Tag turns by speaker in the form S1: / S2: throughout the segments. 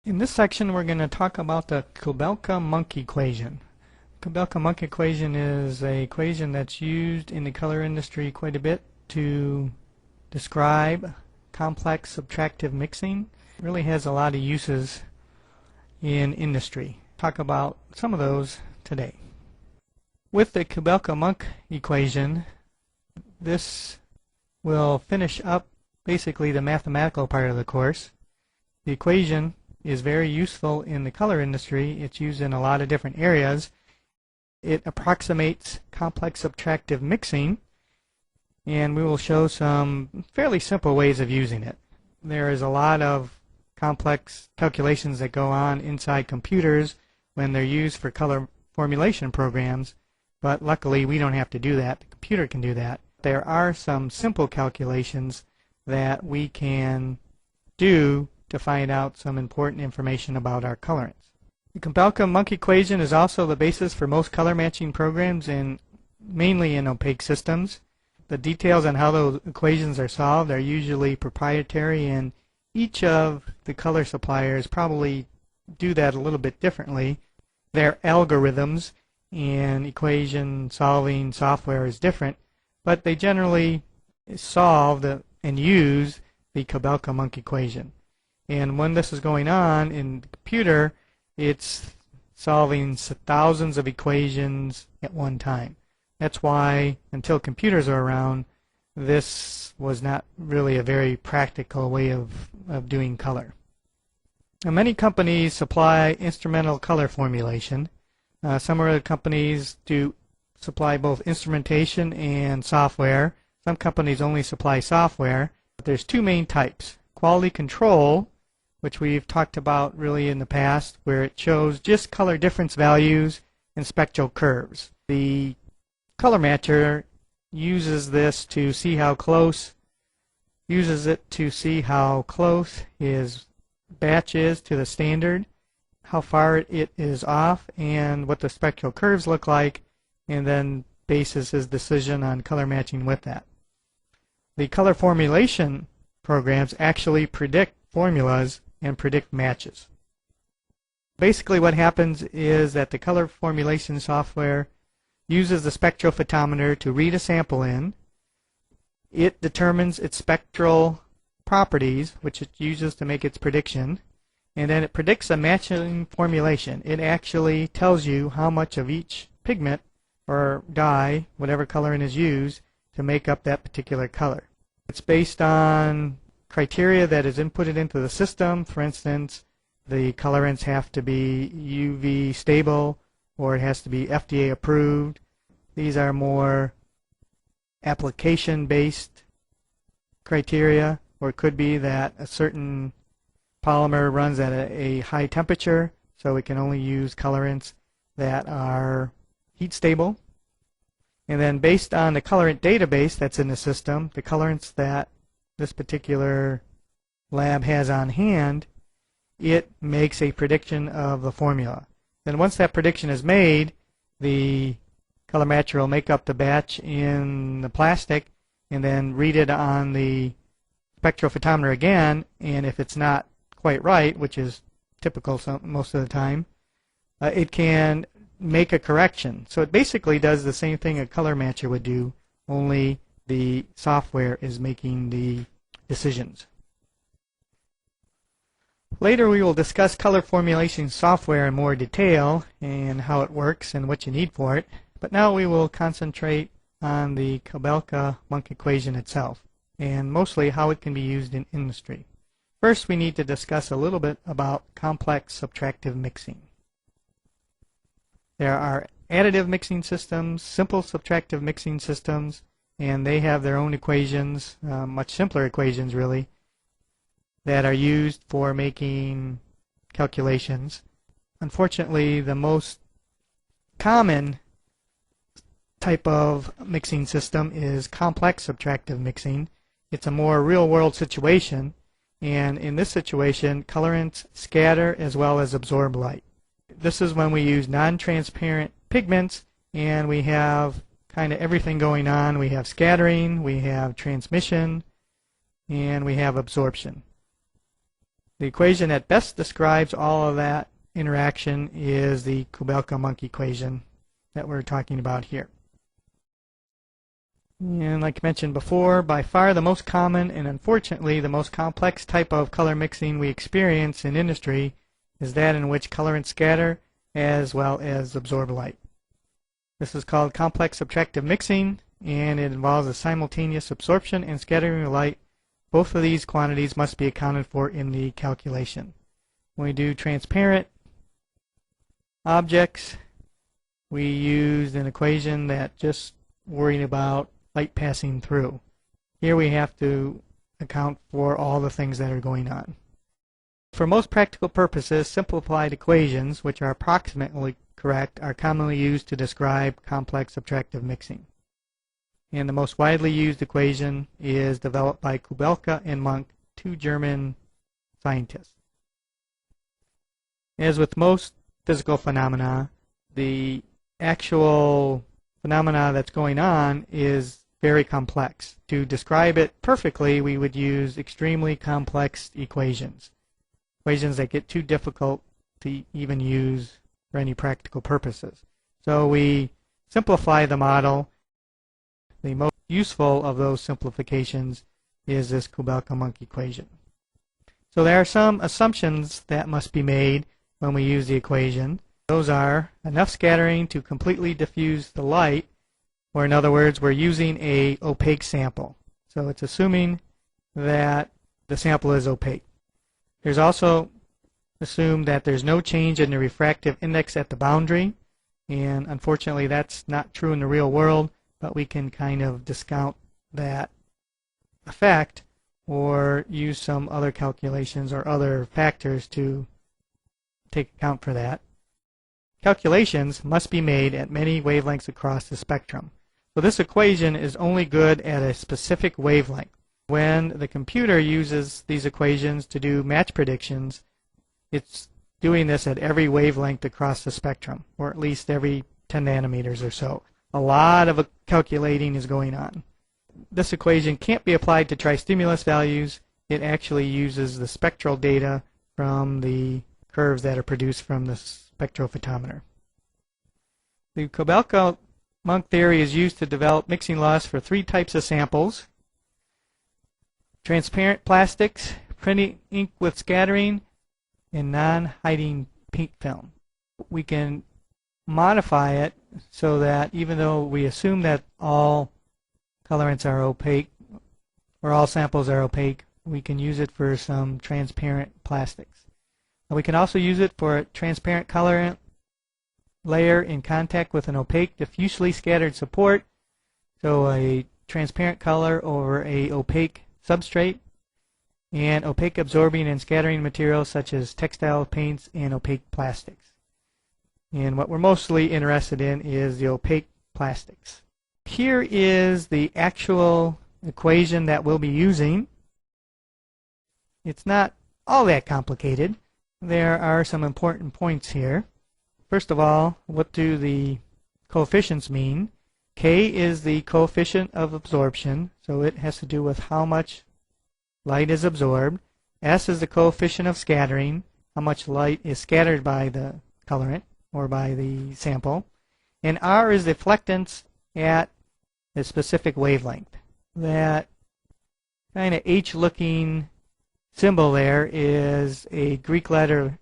S1: In this section, we're going to talk about the Kubelka-Munck equation. Kubelka-Munck equation is an equation that's used in the color industry quite a bit to describe complex subtractive mixing. It really has a lot of uses in industry. Talk about some of those today. With the Kubelka-Munck equation, this will finish up basically the mathematical part of the course. The equation is very useful in the color industry. It's used in a lot of different areas. It approximates complex subtractive mixing, and we will show some fairly simple ways of using it. There is a lot of complex calculations that go on inside computers when they're used for color formulation programs, but luckily we don't have to do that. The computer can do that. There are some simple calculations that we can do to find out some important information about our colorants. The Kubelka-Munck equation is also the basis for most color matching programs, mainly in opaque systems. The details on how those equations are solved are usually proprietary, and each of the color suppliers probably do that a little bit differently. Their algorithms and equation solving software is different, but they generally solve and use the Kubelka-Munck equation. And when this is going on in the computer, it's solving thousands of equations at one time. That's why, until computers are around, this was not really a very practical way of doing color. Now, many companies supply instrumental color formulation. Some of the companies do supply both instrumentation and software. Some companies only supply software. But there's two main types. Quality control, which we've talked about really in the past, where it shows just color difference values and spectral curves. The color matcher uses this to see how close, his batch is to the standard, how far it is off, and what the spectral curves look like, and then bases his decision on color matching with that. The color formulation programs actually predict formulas and predict matches. Basically what happens is that the color formulation software uses the spectrophotometer to read a sample in. It determines its spectral properties, which it uses to make its prediction, and then it predicts a matching formulation. It actually tells you how much of each pigment or dye, whatever colorant is used, to make up that particular color. It's based on criteria that is inputted into the system. For instance, the colorants have to be UV stable, or it has to be FDA approved. These are more application-based criteria, or it could be that a certain polymer runs at a high temperature, so we can only use colorants that are heat stable. And then based on the colorant database that's in the system, the colorants that this particular lab has on hand, it makes a prediction of the formula. Then once that prediction is made, the color matcher will make up the batch in the plastic and then read it on the spectrophotometer again, and if it's not quite right, which is typical most of the time, it can make a correction. So it basically does the same thing a color matcher would do, only the software is making the decisions. Later we will discuss color formulation software in more detail and how it works and what you need for it. But now we will concentrate on the Kubelka-Munck equation itself, and mostly how it can be used in industry. First, we need to discuss a little bit about complex subtractive mixing. There are additive mixing systems, simple subtractive mixing systems, and they have their own equations, much simpler equations really, that are used for making calculations. Unfortunately, the most common type of mixing system is complex subtractive mixing. It's a more real-world situation, and in this situation, colorants scatter as well as absorb light. This is when we use non-transparent pigments, and we have kind of everything going on. We have scattering, we have transmission, and we have absorption. The equation that best describes all of that interaction is the Kubelka-Munck equation that we're talking about here. And like I mentioned before, by far the most common and unfortunately the most complex type of color mixing we experience in industry is that in which colorants scatter as well as absorb light. This is called complex subtractive mixing, and it involves a simultaneous absorption and scattering of light. Both of these quantities must be accounted for in the calculation. When we do transparent objects, we use an equation that just worried about light passing through. Here we have to account for all the things that are going on. For most practical purposes, simplified equations, which are approximately correct, are commonly used to describe complex subtractive mixing. And the most widely used equation is developed by Kubelka and Munck, two German scientists. As with most physical phenomena, the actual phenomena that's going on is very complex. To describe it perfectly, we would use extremely complex equations. Equations that get too difficult to even use for any practical purposes. So we simplify the model. The most useful of those simplifications is this Kubelka-Munck equation. So there are some assumptions that must be made when we use the equation. Those are enough scattering to completely diffuse the light, or in other words, we're using an opaque sample. So it's assuming that the sample is opaque. There's also assumed that there's no change in the refractive index at the boundary, and unfortunately that's not true in the real world, but we can kind of discount that effect or use some other calculations or other factors to take account for that. Calculations must be made at many wavelengths across the spectrum. So this equation is only good at a specific wavelength. When the computer uses these equations to do match predictions, it's doing this at every wavelength across the spectrum, or at least every 10 nanometers or so. A lot of calculating is going on. This equation can't be applied to tristimulus values. It actually uses the spectral data from the curves that are produced from the spectrophotometer. The Kubelka-Munck theory is used to develop mixing laws for three types of samples: transparent plastics, printing ink with scattering, and non-hiding paint film. We can modify it so that even though we assume that all colorants are opaque, or all samples are opaque, we can use it for some transparent plastics. And we can also use it for a transparent colorant layer in contact with an opaque diffusely scattered support, so a transparent color over a opaque substrate, and opaque absorbing and scattering materials such as textile paints and opaque plastics. And what we're mostly interested in is the opaque plastics. Here is the actual equation that we'll be using. It's not all that complicated. There are some important points here. First of all, what do the coefficients mean? K is the coefficient of absorption, so it has to do with how much light is absorbed. S is the coefficient of scattering, how much light is scattered by the colorant or by the sample. And R is the reflectance at a specific wavelength. That kind of H-looking symbol there is a Greek letter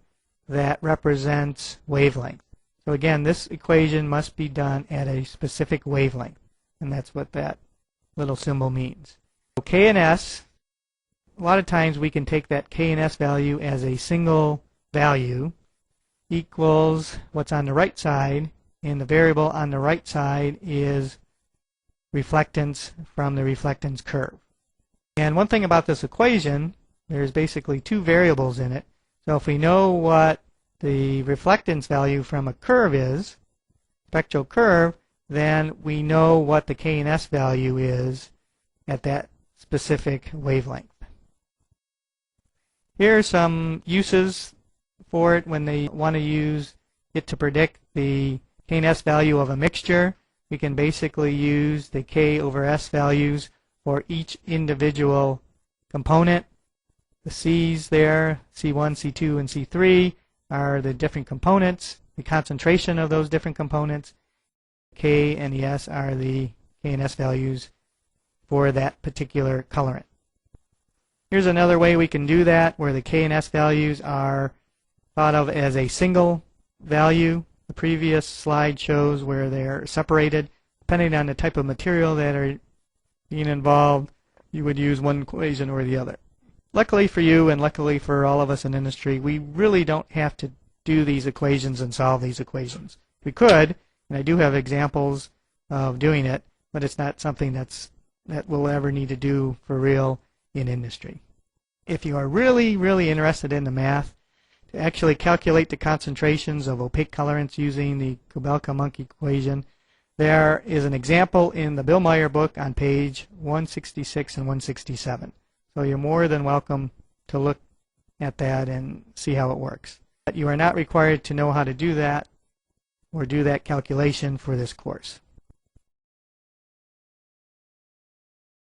S1: that represents wavelength. So again, this equation must be done at a specific wavelength, and that's what that little symbol means. So K and S, a lot of times we can take that K and S value as a single value equals what's on the right side, and the variable on the right side is reflectance from the reflectance curve. And one thing about this equation, there's basically two variables in it. So if we know what the reflectance value from a curve is, spectral curve, then we know what the K and S value is at that specific wavelength. Here are some uses for it when they want to use it to predict the K and S value of a mixture. We can basically use the K over S values for each individual component The C's there, C1, C2, and C3, are the different components, the concentration of those different components. K and the S are the K and S values for that particular colorant. Here's another way we can do that, where the K and S values are thought of as a single value. The previous slide shows where they're separated. Depending on the type of material that are being involved, you would use one equation or the other. Luckily for you, and luckily for all of us in industry, we really don't have to do these equations and solve these equations. We could, and I do have examples of doing it, but it's not something that we'll ever need to do for real in industry. If you are really, really interested in the math, to actually calculate the concentrations of opaque colorants using the Kubelka-Munck equation, there is an example in the Bill Meyer book on page 166 and 167. So you're more than welcome to look at that and see how it works. But you are not required to know how to do that or do that calculation for this course.